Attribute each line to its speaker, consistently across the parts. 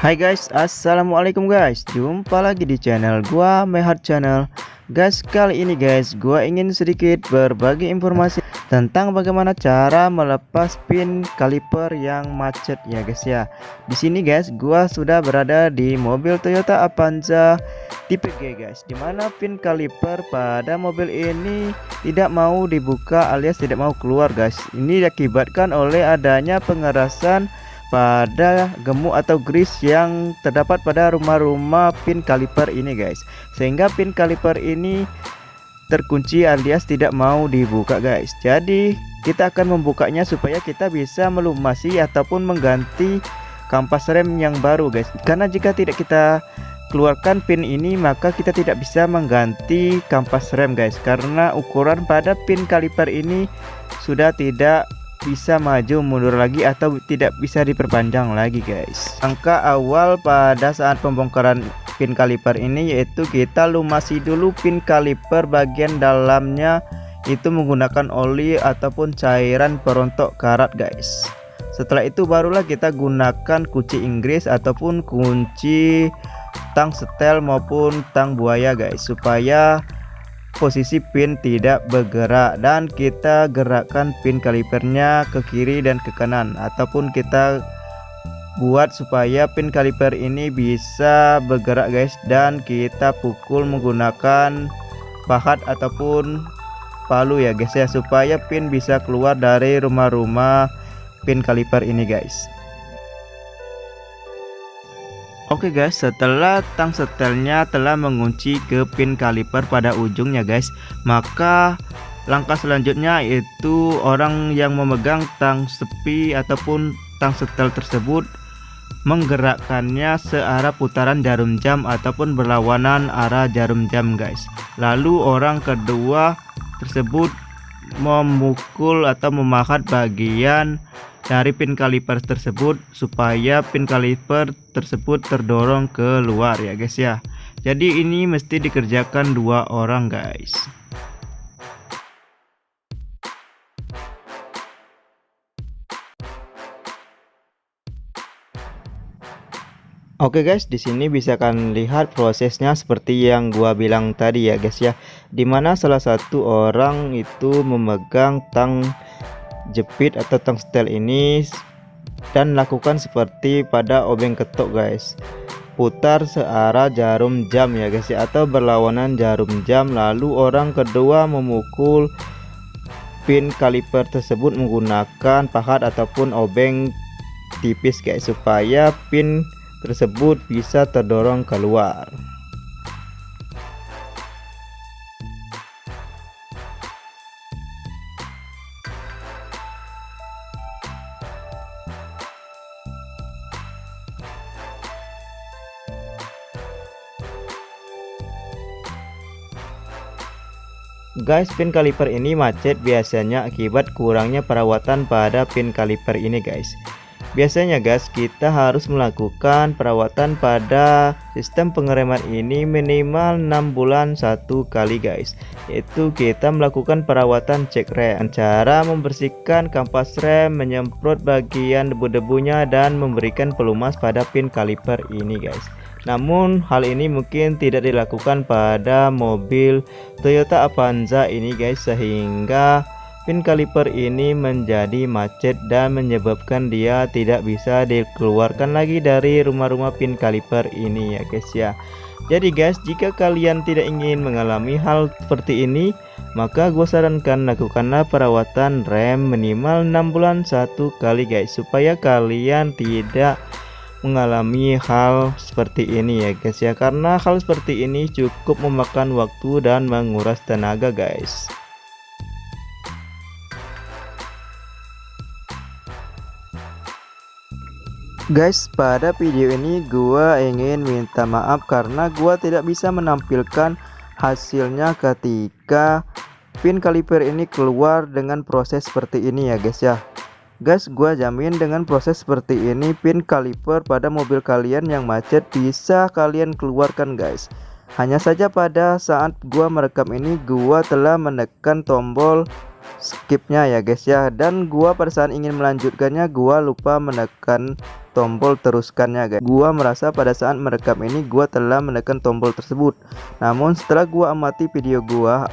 Speaker 1: Hai guys, assalamualaikum guys. Jumpa lagi di channel gua Mehat Channel. Guys, kali ini guys, gua ingin sedikit berbagi informasi tentang bagaimana cara melepas pin kaliper yang macet ya guys ya. Di sini guys, gua sudah berada di mobil Toyota Avanza tipe G guys, dimana pin kaliper pada mobil ini tidak mau dibuka alias tidak mau keluar guys. Ini diakibatkan oleh adanya pengerasan pada gemuk atau grease yang terdapat pada rumah-rumah pin kaliper ini guys, sehingga pin kaliper ini terkunci alias tidak mau dibuka guys. Jadi kita akan membukanya supaya kita bisa melumasi ataupun mengganti kampas rem yang baru guys, karena jika tidak kita keluarkan pin ini maka kita tidak bisa mengganti kampas rem guys, karena ukuran pada pin kaliper ini sudah tidak bisa maju mundur lagi atau tidak bisa diperpanjang lagi guys. Langkah awal pada saat pembongkaran pin kaliper ini yaitu kita lumasi dulu pin kaliper bagian dalamnya itu menggunakan oli ataupun cairan perontok karat guys. Setelah itu barulah kita gunakan kunci Inggris ataupun kunci tang setel maupun tang buaya guys, supaya posisi pin tidak bergerak, dan kita gerakkan pin kalipernya ke kiri dan ke kanan, ataupun kita buat supaya pin kaliper ini bisa bergerak guys, dan kita pukul menggunakan pahat ataupun palu ya guys ya, supaya pin bisa keluar dari rumah-rumah pin kaliper ini guys. Oke guys, setelah tang setelnya telah mengunci ke pin kaliper pada ujungnya guys, maka langkah selanjutnya yaitu orang yang memegang tang sepi ataupun tang setel tersebut menggerakkannya searah putaran jarum jam ataupun berlawanan arah jarum jam guys. Lalu orang kedua tersebut memukul atau memahat bagian dari pin kaliper tersebut supaya pin kaliper tersebut terdorong keluar ya guys ya. Jadi ini mesti dikerjakan dua orang guys. Oke guys, di sini bisa kalian lihat prosesnya seperti yang gua bilang tadi ya guys ya, dimana salah satu orang itu memegang tang jepit atau tang setel ini dan lakukan seperti pada obeng ketok guys, putar searah jarum jam ya guys ya, atau berlawanan jarum jam. Lalu orang kedua memukul pin kaliper tersebut menggunakan pahat ataupun obeng tipis guys, supaya pin tersebut bisa terdorong keluar. Guys, pin kaliper ini macet biasanya akibat kurangnya perawatan pada pin kaliper ini guys. Biasanya guys, kita harus melakukan perawatan pada sistem pengereman ini minimal 6 bulan satu kali guys, yaitu kita melakukan perawatan cek rem, cara membersihkan kampas rem, menyemprot bagian debu-debunya, dan memberikan pelumas pada pin kaliper ini guys. Namun hal ini mungkin tidak dilakukan pada mobil Toyota Avanza ini guys, sehingga pin kaliper ini menjadi macet dan menyebabkan dia tidak bisa dikeluarkan lagi dari rumah-rumah pin kaliper ini ya guys ya. Jadi guys, jika kalian tidak ingin mengalami hal seperti ini, maka gue sarankan lakukanlah perawatan rem minimal 6 bulan satu kali guys, supaya kalian tidak mengalami hal seperti ini ya guys ya, karena hal seperti ini cukup memakan waktu dan menguras tenaga guys. Guys, pada video ini gua ingin minta maaf karena gua tidak bisa menampilkan hasilnya ketika pin kaliper ini keluar dengan proses seperti ini ya guys ya. Guys, gua jamin dengan proses seperti ini pin kaliper pada mobil kalian yang macet bisa kalian keluarkan guys. Hanya saja pada saat gua merekam ini gua telah menekan tombol skipnya ya guys ya. Dan gua pada saat ingin melanjutkannya gua lupa menekan tombol teruskannya guys. Gua merasa pada saat merekam ini gua telah menekan tombol tersebut, namun setelah gua amati video gua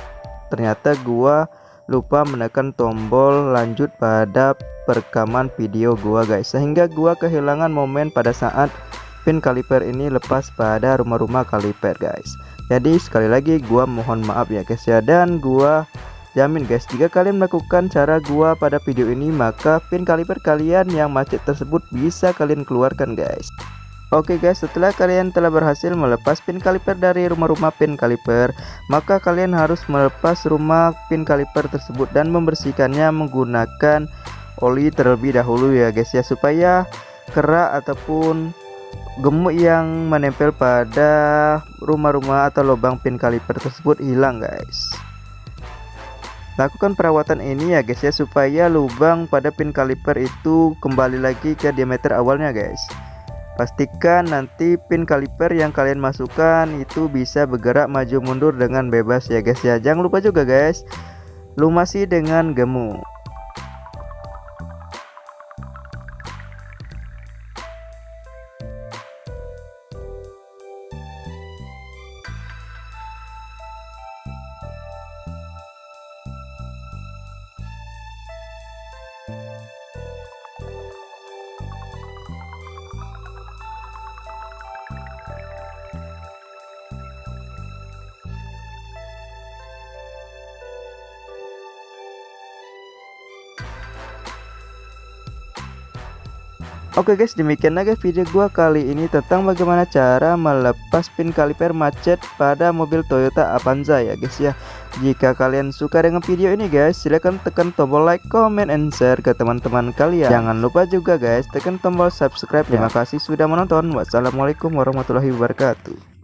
Speaker 1: ternyata gua lupa menekan tombol lanjut pada perekaman video gua guys, sehingga gua kehilangan momen pada saat pin kaliper ini lepas pada rumah-rumah kaliper guys. Jadi sekali lagi gua mohon maaf ya guys ya, dan gua jamin guys, jika kalian melakukan cara gua pada video ini maka pin kaliper kalian yang macet tersebut bisa kalian keluarkan guys. Oke guys, setelah kalian telah berhasil melepas pin kaliper dari rumah-rumah pin kaliper, maka kalian harus melepas rumah pin kaliper tersebut dan membersihkannya menggunakan oli terlebih dahulu ya guys ya, supaya kerak ataupun gemuk yang menempel pada rumah-rumah atau lubang pin kaliper tersebut hilang guys. Lakukan perawatan ini ya guys ya, supaya lubang pada pin kaliper itu kembali lagi ke diameter awalnya guys. Pastikan nanti pin kaliper yang kalian masukkan itu bisa bergerak maju mundur dengan bebas ya guys ya. Jangan lupa juga guys, lumasi dengan gemuk. Oke guys, demikianlah guys video gua kali ini tentang bagaimana cara melepas pin kaliper macet pada mobil Toyota Avanza ya guys ya. Jika kalian suka dengan video ini guys, silahkan tekan tombol like, comment, and share ke teman-teman kalian. Jangan lupa juga guys tekan tombol subscribe. Terima kasih sudah menonton. Wassalamualaikum warahmatullahi wabarakatuh.